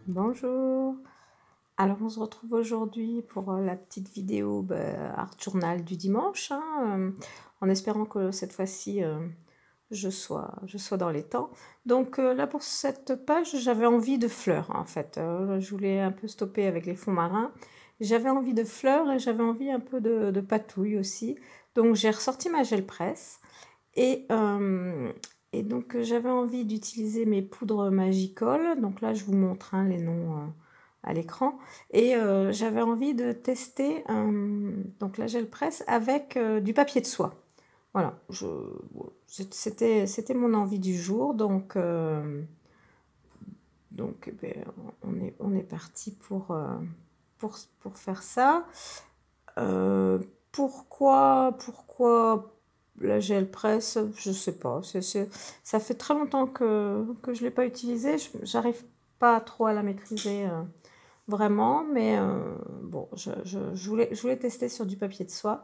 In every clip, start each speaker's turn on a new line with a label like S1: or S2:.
S1: Bonjour. Alors on se retrouve aujourd'hui pour la petite vidéo Art Journal du dimanche, hein, en espérant que cette fois-ci je sois dans les temps. Donc là pour cette page j'avais envie de fleurs en fait. Je voulais un peu stopper avec les fonds marins. J'avais envie de fleurs et j'avais envie un peu de patouille aussi. Donc j'ai ressorti ma gel presse et, donc j'avais envie d'utiliser mes poudres Magicolle. Donc là je vous montre hein, les noms à l'écran. Et j'avais envie de tester donc la gel presse avec du papier de soie. Voilà, c'était mon envie du jour. Donc eh ben, on est parti pour faire ça. Pourquoi la gel presse? Je sais pas. Ça fait très longtemps que je ne l'ai pas utilisée. J'arrive pas trop à la maîtriser vraiment. Mais bon, je voulais tester sur du papier de soie.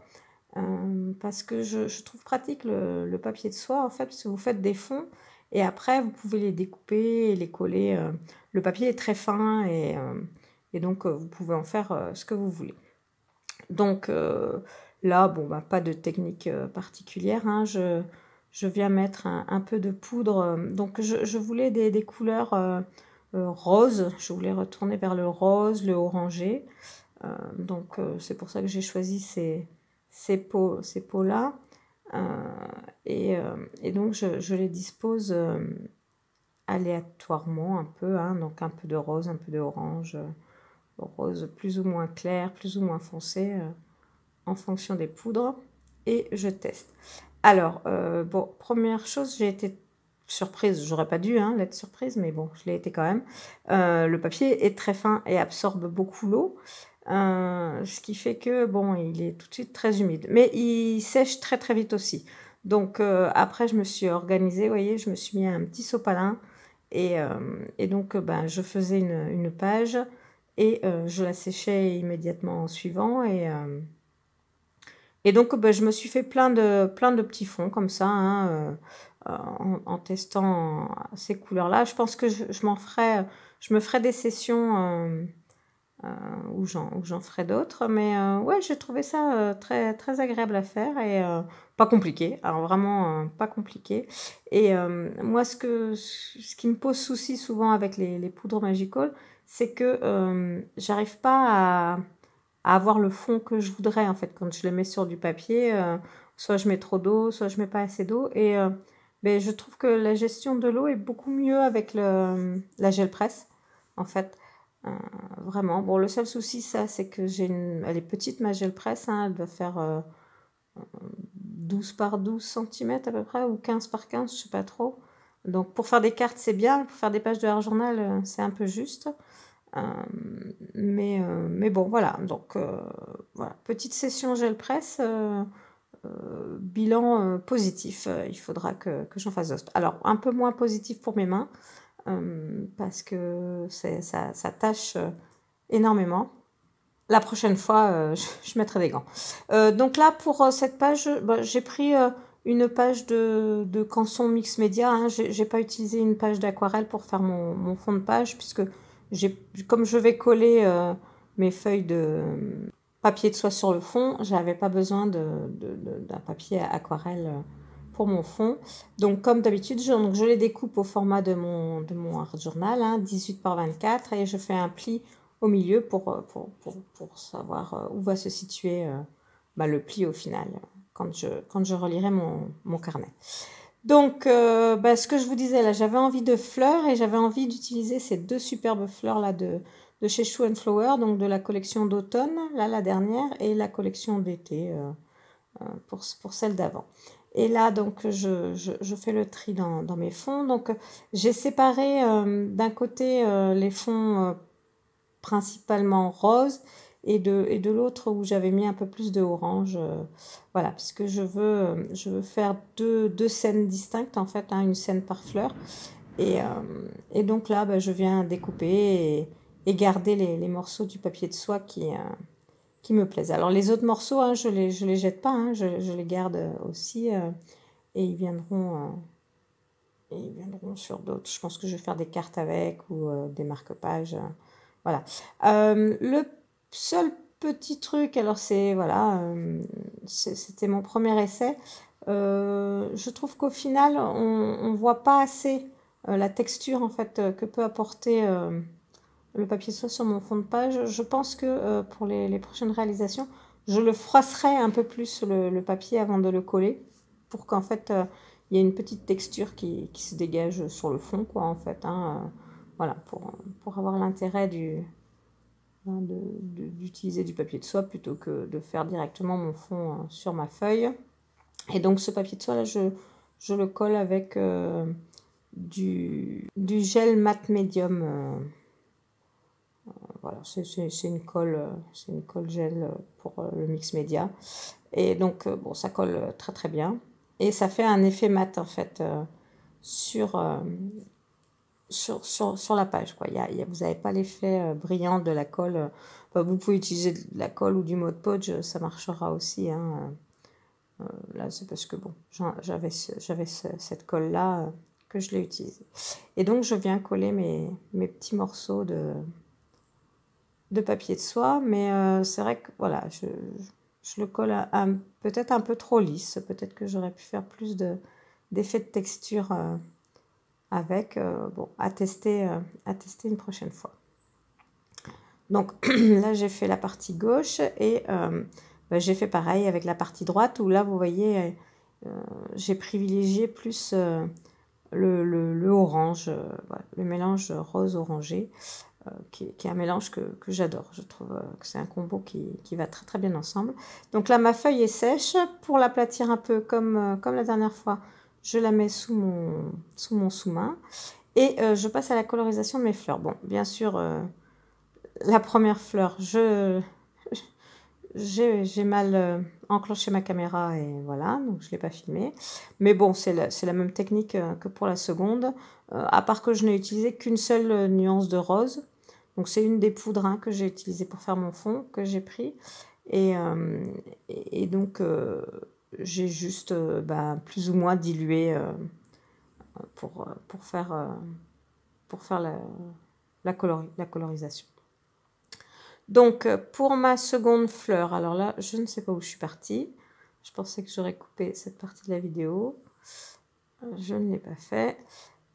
S1: Parce que je trouve pratique le papier de soie, en fait, parce que vous faites des fonds et après, vous pouvez les découper et les coller. Le papier est très fin et donc, vous pouvez en faire ce que vous voulez. Donc là, bon, bah, pas de technique particulière, hein, je viens mettre un peu de poudre. Donc je voulais des couleurs roses, je voulais retourner vers le rose, le orangé. Donc c'est pour ça que j'ai choisi ces pots-là. Et donc je les dispose aléatoirement un peu, hein, donc un peu de rose, un peu d'orange, rose plus ou moins clair, plus ou moins foncé, en fonction des poudres, et je teste. Alors, bon, première chose, j'ai été surprise, j'aurais pas dû hein, l'être surprise, mais bon, je l'ai été quand même. Le papier est très fin et absorbe beaucoup l'eau, ce qui fait que, bon, il est tout de suite très humide, mais il sèche très très vite aussi. Donc après, je me suis organisée, vous voyez, je me suis mis un petit sopalin, et donc ben, je faisais une page, et je la séchais immédiatement en suivant, et donc, bah, je me suis fait plein de petits fonds comme ça, hein, en testant ces couleurs-là. Je pense que je me ferai des sessions où j'en ferai d'autres. Mais ouais, j'ai trouvé ça très, très agréable à faire et pas compliqué. Alors vraiment pas compliqué. Et moi, ce qui me pose souci souvent avec les poudres Magical, c'est que j'arrive pas à avoir le fond que je voudrais, en fait, quand je les mets sur du papier. Soit je mets trop d'eau, soit je mets pas assez d'eau. Et ben, je trouve que la gestion de l'eau est beaucoup mieux avec la gel presse, en fait. Euh, Vraiment. Bon, le seul souci, ça, c'est que elle est petite, ma gel presse, hein, elle doit faire 12 par 12 cm à peu près, ou 15 par 15, je sais pas trop. Donc, pour faire des cartes, c'est bien. Pour faire des pages de art journal, c'est un peu juste. Euh, mais bon, voilà. Donc, voilà. Petite session gel presse. Bilan positif. Il faudra que j'en fasse d'autres. Alors, un peu moins positif pour mes mains. Parce que ça tâche énormément. La prochaine fois, je mettrai des gants. Donc là, pour cette page, bah, j'ai pris une page de Canson Mix Média. Hein. J'ai pas utilisé une page d'aquarelle pour faire mon fond de page, puisque comme je vais coller mes feuilles de papier de soie sur le fond, j'avais pas besoin d'un papier aquarelle pour mon fond. Donc comme d'habitude, je les découpe au format de mon art journal, hein, 18 par 24, et je fais un pli au milieu pour savoir où va se situer bah, le pli au final, quand je relirai mon carnet. Donc, bah, ce que je vous disais, là, j'avais envie de fleurs et j'avais envie d'utiliser ces deux superbes fleurs là de chez Shoe and Flower, donc de la collection d'automne, là la dernière, et la collection d'été pour celle d'avant. Et là, donc, je fais le tri dans mes fonds. Donc, j'ai séparé d'un côté les fonds principalement rose, et de l'autre où j'avais mis un peu plus de orange. Voilà, puisque je veux faire deux scènes distinctes, en fait, hein, une scène par fleur. Et donc là, bah, je viens découper et garder les morceaux du papier de soie qui me plaisent. Alors les autres morceaux, hein, je les jette pas, hein, je les garde aussi, et ils viendront et ils viendront sur d'autres. Je pense que je vais faire des cartes avec ou des marque-pages. Voilà. Le seul petit truc, alors c'est, voilà, c'était mon premier essai. Je trouve qu'au final, on ne voit pas assez la texture en fait que peut apporter le papier de soie sur mon fond de page. Je pense que pour les prochaines réalisations, je le froisserai un peu plus le papier avant de le coller pour qu'en fait il y ait une petite texture qui se dégage sur le fond, quoi, en fait. Hein, voilà, pour avoir l'intérêt d'utiliser du papier de soie plutôt que de faire directement mon fond sur ma feuille. Et donc ce papier de soie là, je le colle avec du gel mat médium. Voilà, c'est une colle gel pour le mix média. Et donc bon, ça colle très très bien. Et ça fait un effet mat en fait sur la page, quoi. Vous n'avez pas l'effet brillant de la colle. Enfin, vous pouvez utiliser de la colle ou du Mod Podge, ça marchera aussi. Hein. Là, c'est parce que bon, j'avais cette colle-là que je l'ai utilisée. Et donc, je viens coller mes petits morceaux de papier de soie. Mais c'est vrai que voilà, je le colle peut-être un peu trop lisse. Peut-être que j'aurais pu faire plus d'effets de texture avec, bon, à tester une prochaine fois. Donc là, j'ai fait la partie gauche et bah, j'ai fait pareil avec la partie droite où là, vous voyez, j'ai privilégié plus le orange, voilà, le mélange rose-orangé, qui est un mélange que j'adore. Je trouve que c'est un combo qui va très très bien ensemble. Donc là, ma feuille est sèche. Pour l'aplatir un peu comme la dernière fois, je la mets sous mon sous-main. Et je passe à la colorisation de mes fleurs. Bon, bien sûr, la première fleur, j'ai mal enclenché ma caméra et voilà, donc je ne l'ai pas filmée. Mais bon, c'est la même technique que pour la seconde, à part que je n'ai utilisé qu'une seule nuance de rose. Donc c'est une des poudres hein, que j'ai utilisées pour faire mon fond, que j'ai pris. Et donc j'ai juste bah, plus ou moins dilué pour faire la colorisation. Donc, pour ma seconde fleur, alors là, je ne sais pas où je suis partie. Je pensais que j'aurais coupé cette partie de la vidéo. Je ne l'ai pas fait.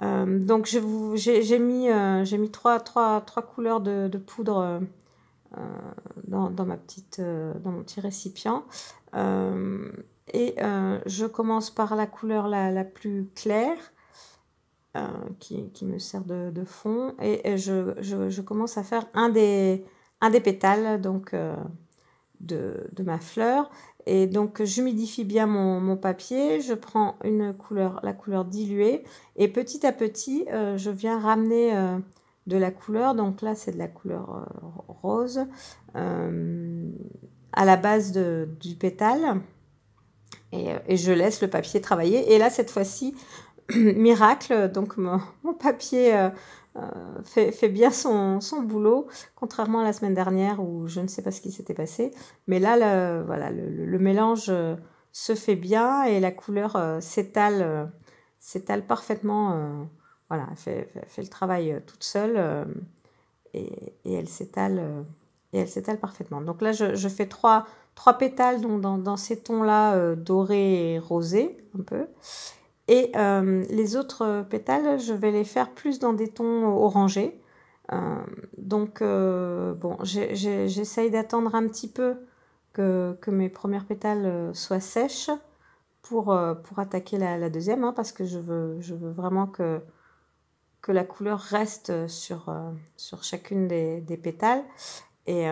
S1: Donc, j'ai mis trois couleurs de poudre dans mon petit récipient. Et je commence par la couleur la plus claire. Qui me sert de fond et je commence à faire un des pétales donc de ma fleur et donc j'humidifie bien mon papier, je prends la couleur diluée et petit à petit je viens ramener de la couleur, donc là c'est de la couleur rose à la base du pétale et je laisse le papier travailler et là cette fois-ci miracle, donc mon papier fait bien son boulot, contrairement à la semaine dernière où je ne sais pas ce qui s'était passé. Mais là, voilà, le mélange se fait bien et la couleur s'étale parfaitement. Voilà, elle fait le travail toute seule et elle s'étale parfaitement. Donc là, je fais trois pétales donc dans ces tons-là dorés et rosés un peu. Et les autres pétales, je vais les faire plus dans des tons orangés. Donc, bon, j'essaye d'attendre un petit peu que mes premières pétales soient sèches pour attaquer la deuxième, hein, parce que je veux vraiment que la couleur reste sur chacune des pétales. Et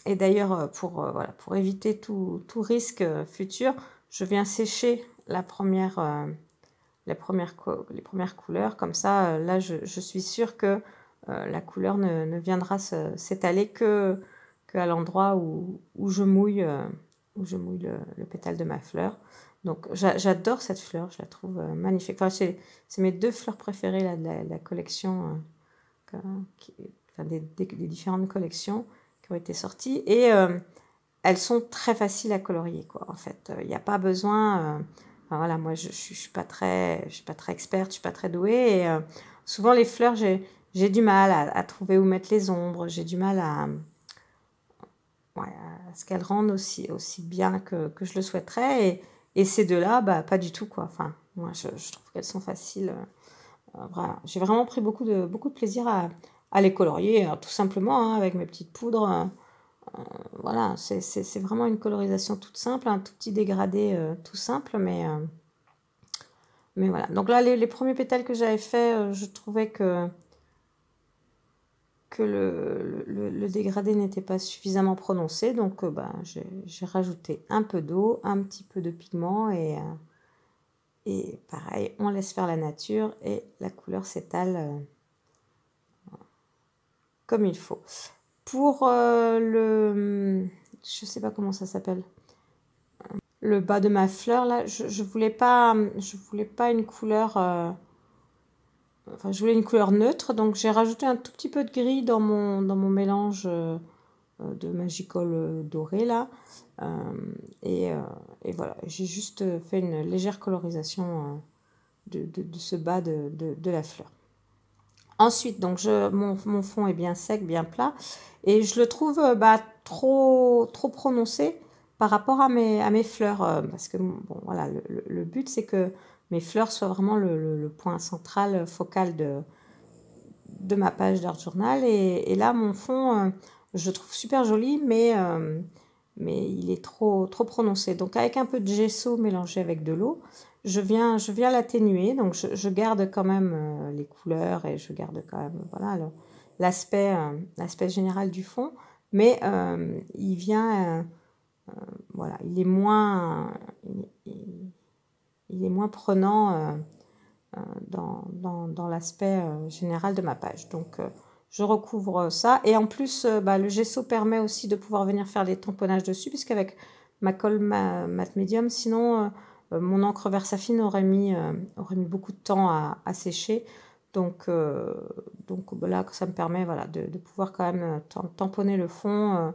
S1: d'ailleurs, voilà, pour éviter tout risque futur, je viens sécher les premières couleurs. Comme ça, là, je suis sûre que la couleur ne viendra s'étaler qu'à l'endroit où je mouille, le pétale de ma fleur. Donc, j'adore cette fleur, je la trouve magnifique. Enfin, c'est mes deux fleurs préférées là, de la collection, enfin, des différentes collections qui ont été sorties. Et elles sont très faciles à colorier, quoi, en fait. Il n'y a pas besoin Enfin, voilà, moi, je suis pas très experte, je suis pas très douée. Et souvent, les fleurs, j'ai du mal à trouver où mettre les ombres. J'ai du mal ouais, à ce qu'elles rendent aussi bien que je le souhaiterais. Et ces deux-là, bah, pas du tout, quoi. Enfin, moi, je trouve qu'elles sont faciles. Voilà. J'ai vraiment pris beaucoup de plaisir à les colorier, tout simplement, hein, avec mes petites poudres. Voilà, c'est vraiment une colorisation toute simple, un tout petit dégradé tout simple, mais voilà. Donc là, les premiers pétales que j'avais fait, je trouvais que le dégradé n'était pas suffisamment prononcé. Donc bah, j'ai rajouté un peu d'eau, un petit peu de pigment et pareil, on laisse faire la nature et la couleur s'étale comme il faut. Pour je sais pas comment ça s'appelle. Le bas de ma fleur, là, je voulais pas une couleur... enfin, je voulais une couleur neutre, donc j'ai rajouté un tout petit peu de gris dans mon mélange de Magicol doré, là. Euh, et, euh, et voilà, j'ai juste fait une légère colorisation de ce bas de la fleur. Ensuite, donc mon fond est bien sec, bien plat, et je le trouve bah, trop prononcé par rapport à mes fleurs, parce que bon, voilà, le but c'est que mes fleurs soient vraiment le point central, focal de ma page d'art journal, et là mon fond, je le trouve super joli, mais il est trop prononcé. Donc avec un peu de gesso mélangé avec de l'eau, je viens l'atténuer. Donc je garde quand même les couleurs et je garde quand même voilà, l'aspect général du fond. Mais il vient, voilà, il est moins prenant dans l'aspect général de ma page. Donc je recouvre ça. Et en plus, bah, le gesso permet aussi de pouvoir venir faire des tamponnages dessus, puisqu'avec ma colle matte médium, sinon mon encre Versafine aurait mis beaucoup de temps à sécher. Donc bah, là, ça me permet voilà, de pouvoir quand même tamponner le fond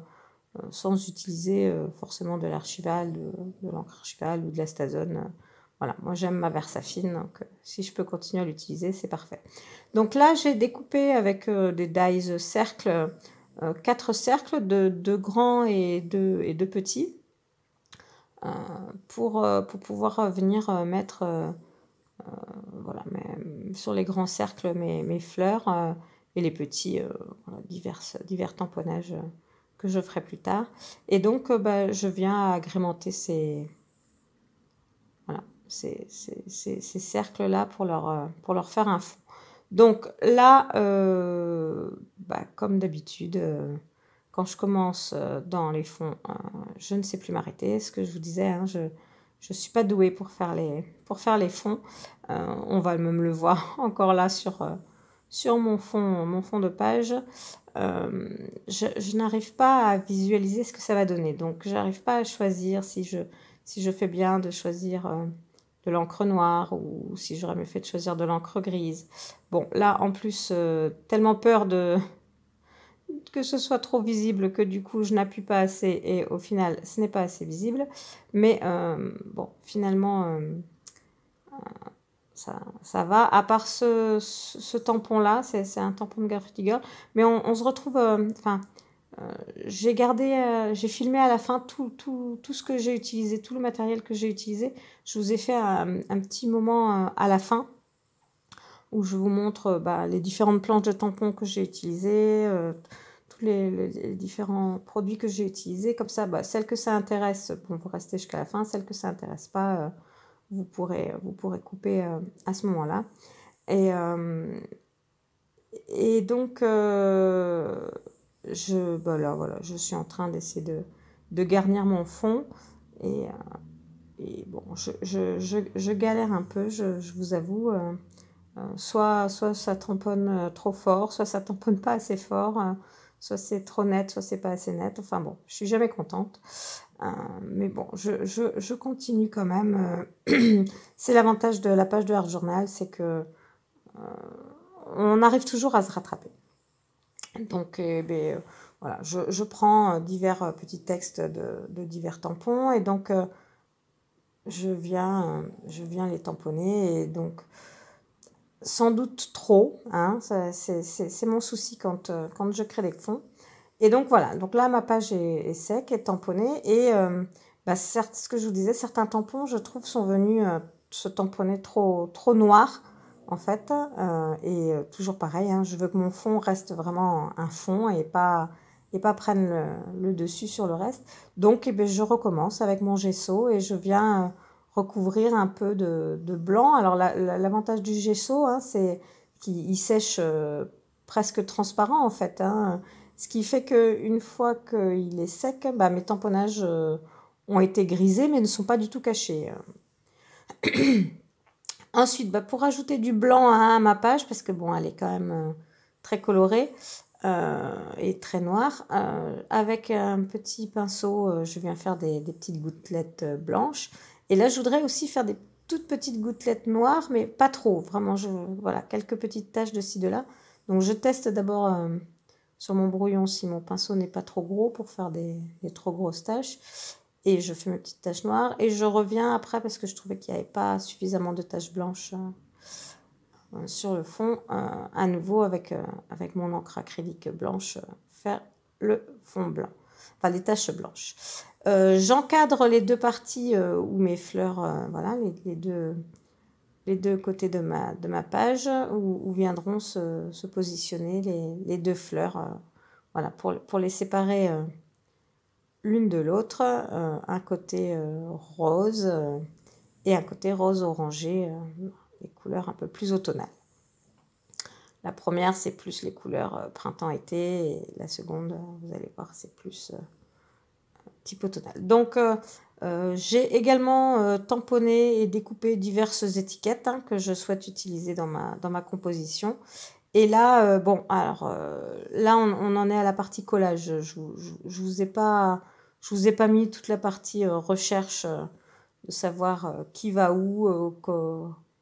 S1: sans utiliser forcément de l'archival, de l'encre archivale ou de l'astazone. Voilà, moi j'aime ma Versafine, donc si je peux continuer à l'utiliser, c'est parfait. Donc là, j'ai découpé avec des dies cercles, 4 cercles, de grands et de petits, pour pouvoir venir mettre voilà, sur les grands cercles mes fleurs et les petits, voilà, divers tamponnages que je ferai plus tard. Et donc, bah, je viens agrémenter voilà, ces cercles-là pour leur faire un fond. Donc là, bah, comme d'habitude, quand je commence dans les fonds, je ne sais plus m'arrêter. Ce que je vous disais, hein, je ne suis pas douée pour faire les fonds. On va même le voir encore là sur mon fond de page. Je n'arrive pas à visualiser ce que ça va donner. Donc, j'arrive pas à choisir si je fais bien de choisir de l'encre noire ou si j'aurais mieux fait de choisir de l'encre grise. Bon, là, en plus, tellement peur que ce soit trop visible que du coup, je n'appuie pas assez et au final, ce n'est pas assez visible. Mais bon, finalement, ça va. À part ce tampon-là, c'est un tampon de Graffiti Girl. Mais on se retrouve... Enfin, j'ai filmé à la fin tout ce que j'ai utilisé, tout le matériel que j'ai utilisé. Je vous ai fait un petit moment à la fin où je vous montre bah, les différentes planches de tampons que j'ai utilisées, tous les différents produits que j'ai utilisés. Comme ça, bah, celles que ça intéresse, bon, vous restez jusqu'à la fin. Celles que ça intéresse pas, vous pourrez couper à ce moment-là. Et donc, bah là, voilà, je suis en train d'essayer de garnir mon fond. Et bon, je galère un peu, je vous avoue. Soit ça tamponne trop fort, soit ça tamponne pas assez fort, soit c'est trop net, soit c'est pas assez net. Enfin bon, je suis jamais contente. Mais bon, je continue quand même. C'est l'avantage de la page de Art Journal, c'est que on arrive toujours à se rattraper. Donc, voilà, je prends divers petits textes de divers tampons. Et donc, je viens les tamponner. Et donc, sans doute trop, hein, c'est mon souci quand je crée des fonds. Et donc voilà, donc là ma page est sec, est tamponnée. Et bah, certes, ce que je vous disais, certains tampons, je trouve, sont venus se tamponner trop noir, en fait. Et toujours pareil, hein, je veux que mon fond reste vraiment un fond et pas prenne le dessus sur le reste. Donc eh bien, je recommence avec mon gesso et je viens recouvrir un peu de blanc. Alors l'avantage du gesso, hein, c'est qu'il sèche presque transparent, en fait, hein. Ce qui fait qu'une fois qu'il est sec, bah, mes tamponnages ont été grisés mais ne sont pas du tout cachés. Ensuite, bah, pour ajouter du blanc à ma page, parce que bon, elle est quand même très colorée et très noire, avec un petit pinceau, je viens faire des petites gouttelettes blanches. Et là, je voudrais aussi faire des toutes petites gouttelettes noires, mais pas trop. Vraiment, voilà, quelques petites taches de ci, de là. Donc, je teste d'abord sur mon brouillon si mon pinceau n'est pas trop gros pour faire des trop grosses taches. Et je fais mes petites taches noires. Et je reviens après parce que je trouvais qu'il n'y avait pas suffisamment de taches blanches sur le fond. À nouveau avec mon encre acrylique blanche, faire le fond blanc. Enfin, les taches blanches. J'encadre les deux parties où mes fleurs, voilà, les deux côtés de ma page où viendront se positionner les deux fleurs. Voilà, pour les séparer l'une de l'autre, un côté rose et un côté rose orangé, les couleurs un peu plus automnales. La première, c'est plus les couleurs printemps-été, et la seconde, vous allez voir, c'est plus type automnal. Donc, j'ai également tamponné et découpé diverses étiquettes hein, que je souhaite utiliser dans ma composition. Et là, bon, alors là, on en est à la partie collage. Je vous ai pas mis toute la partie recherche de savoir qui va où,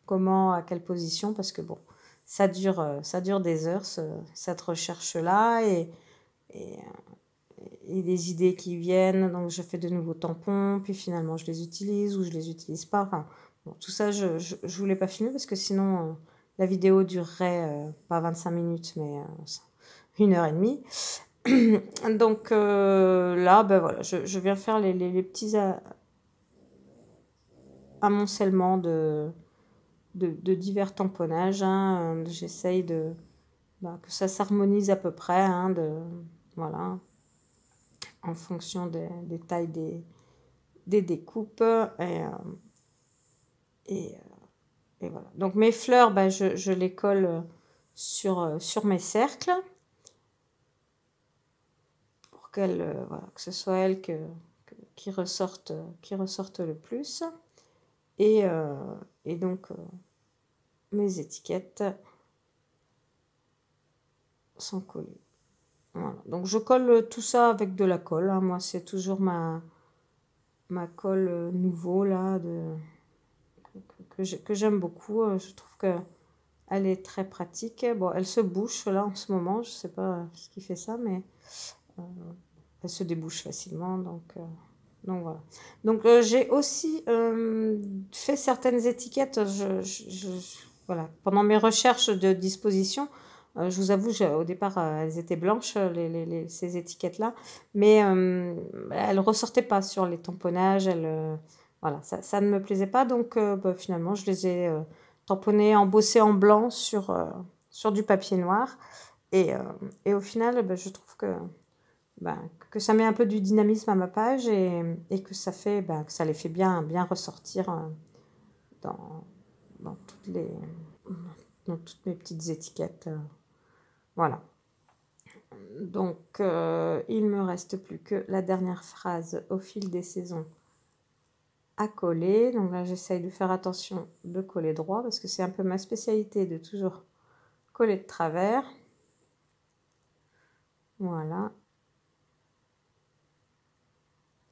S1: comment, à quelle position, parce que bon, ça dure des heures, cette recherche-là, et, et les idées qui viennent. Donc, je fais de nouveaux tampons, puis finalement, je les utilise ou je les utilise pas. Enfin, bon, tout ça, je voulais pas filmer parce que sinon, la vidéo durerait pas 25 minutes, mais 1 heure et demie. Donc là, ben voilà, je viens faire les petits amoncellements de divers tamponnages, hein. J'essaye que ça s'harmonise à peu près, hein, voilà, en fonction des tailles des découpes. Et, et voilà. Donc mes fleurs, ben, je les colle sur mes cercles pour voilà, que ce soit elles qui ressortent le plus. Et donc mes étiquettes sont collées. Voilà. Donc je colle tout ça avec de la colle, hein. Moi, c'est toujours ma colle nouveau là que j'aime beaucoup. Je trouve que elle est très pratique. Bon, elle se bouche là en ce moment. Je sais pas ce qui fait ça, mais elle se débouche facilement. Donc voilà. Donc j'ai aussi fait certaines étiquettes. Voilà. Pendant mes recherches de disposition, je vous avoue, au départ, elles étaient blanches, ces étiquettes-là, mais elles ne ressortaient pas sur les tamponnages. Voilà, ça ne me plaisait pas. Donc bah, finalement, je les ai tamponnées, embossées en blanc sur du papier noir. Et au final, bah, je trouve que ça met un peu du dynamisme à ma page et que ça fait que ça les fait bien ressortir dans, dans toutes les dans toutes mes petites étiquettes. Voilà. Donc il me reste plus que la dernière phrase au fil des saisons à coller. Donc là, j'essaye de faire attention de coller droit parce que c'est un peu ma spécialité de toujours coller de travers. Voilà.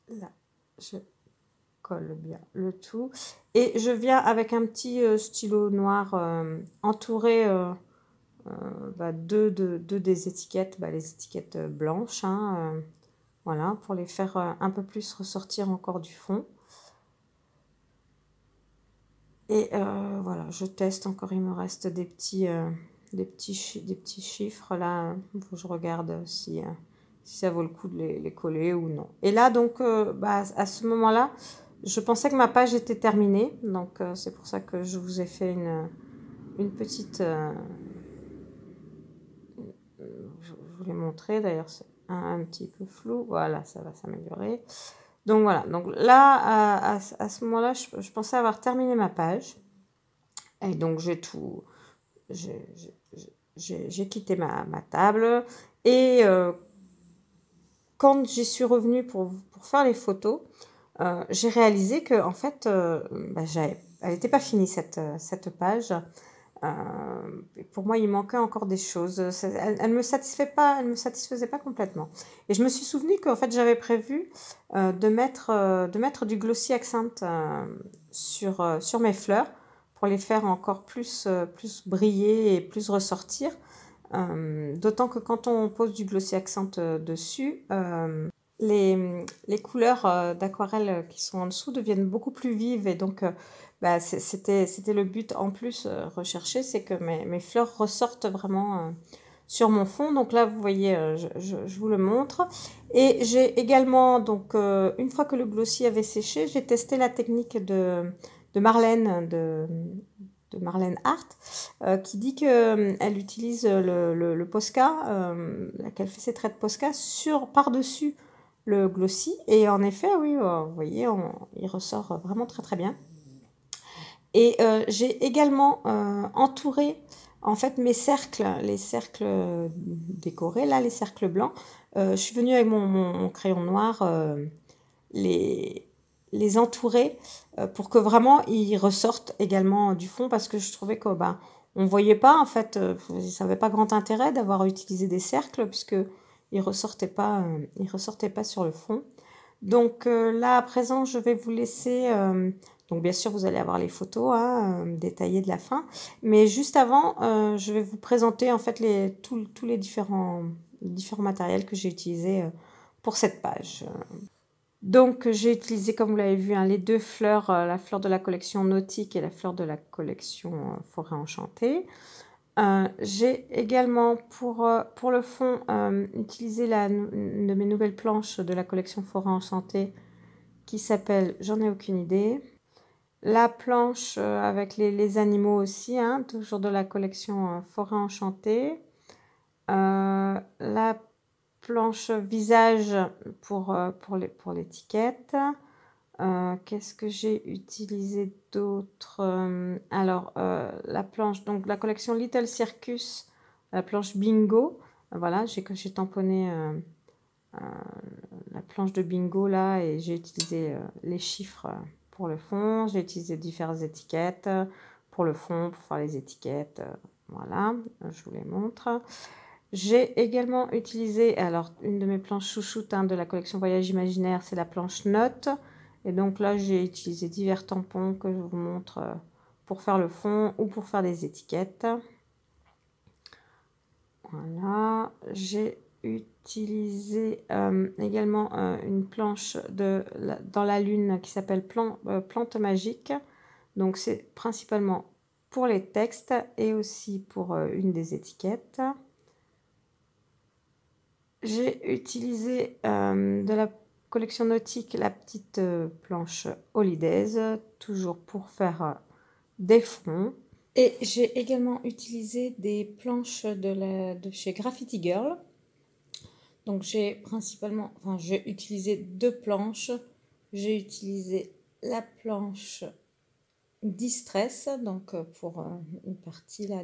S1: Là, je colle bien le tout. Et je viens avec un petit stylo noir entourer deux des étiquettes, les étiquettes blanches, hein, voilà, pour les faire un peu plus ressortir encore du fond. Et voilà, je teste encore, il me reste des petits chiffres là. Faut que je regarde si ça vaut le coup de les coller ou non. Et là, donc, bah, à ce moment-là, je pensais que ma page était terminée. Donc, c'est pour ça que je vous ai fait une petite... je vous l'ai montré, d'ailleurs, c'est un petit peu flou. Voilà, ça va s'améliorer. Donc, voilà. Donc, là, à ce moment-là, je pensais avoir terminé ma page. Et donc, j'ai tout... J'ai quitté ma table. Et quand j'y suis revenue pour faire les photos, j'ai réalisé que en fait, bah, elle n'était pas finie cette page. Pour moi, il manquait encore des choses. Elle me satisfaisait pas complètement. Et je me suis souvenu qu'en fait, j'avais prévu de mettre du glossy accent sur mes fleurs pour les faire encore plus briller et plus ressortir. D'autant que quand on pose du glossy accent dessus, les couleurs d'aquarelle qui sont en dessous deviennent beaucoup plus vives et donc bah, c'était le but en plus recherché, c'est que mes fleurs ressortent vraiment sur mon fond. Donc là, vous voyez, je vous le montre. Et j'ai également, donc une fois que le glossy avait séché, j'ai testé la technique de Marlène, de Marlène Art, qui dit qu'elle utilise le Posca, qu'elle fait ses traits de Posca par-dessus le glossy. Et en effet, oui, vous voyez, il ressort vraiment très très bien. Et j'ai également entouré en fait mes cercles, les cercles décorés, là, les cercles blancs. Je suis venue avec mon crayon noir les, les entourer pour que vraiment ils ressortent également du fond parce que je trouvais que bah, on voyait pas en fait, ça n'avait pas grand intérêt d'avoir utilisé des cercles puisque ils ressortaient pas sur le fond. Donc là à présent je vais vous laisser donc bien sûr vous allez avoir les photos hein, détaillées de la fin, mais juste avant je vais vous présenter en fait tous les différents matériels que j'ai utilisés pour cette page. Donc j'ai utilisé, comme vous l'avez vu, hein, les deux fleurs, la fleur de la collection Nautique et la fleur de la collection Forêt Enchantée. J'ai également pour le fond utilisé une de mes nouvelles planches de la collection Forêt Enchantée qui s'appelle J'en ai aucune idée. La planche avec les animaux aussi, hein, toujours de la collection Forêt Enchantée. La planche visage pour l'étiquette. Qu'est-ce que j'ai utilisé d'autre? Alors, la planche, donc la collection Little Circus, la planche Bingo. Voilà, j'ai tamponné la planche de Bingo là et j'ai utilisé les chiffres pour le fond. J'ai utilisé différentes étiquettes pour le fond, pour faire les étiquettes. Voilà, je vous les montre. J'ai également utilisé, alors une de mes planches chouchoutes hein, de la collection Voyage Imaginaire, c'est la planche Note. Et donc là, j'ai utilisé divers tampons que je vous montre pour faire le fond ou pour faire des étiquettes. Voilà, j'ai utilisé également une planche dans la lune qui s'appelle Plante Magique. Donc c'est principalement pour les textes et aussi pour une des étiquettes. J'ai utilisé de la collection nautique la petite planche Holidays, toujours pour faire des fonds. Et j'ai également utilisé des planches de chez Graffiti Girl. Donc j'ai j'ai utilisé deux planches. J'ai utilisé la planche Distress, donc pour une partie là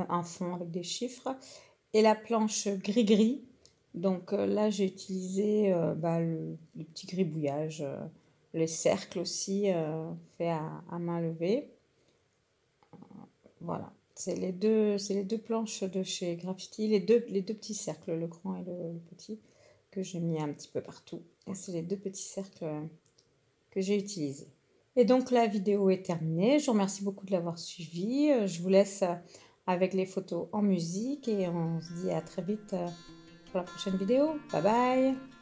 S1: un fond avec des chiffres, et la planche gris-gris. Donc là, j'ai utilisé le petit gribouillage, les cercles aussi faits à main levée. Voilà, c'est les deux planches de chez Graffiti, les deux petits cercles, le grand et le petit, que j'ai mis un petit peu partout. Et c'est les deux petits cercles que j'ai utilisés. Et donc la vidéo est terminée. Je vous remercie beaucoup de l'avoir suivi. Je vous laisse avec les photos en musique et on se dit à très vite pour la prochaine vidéo. Bye bye!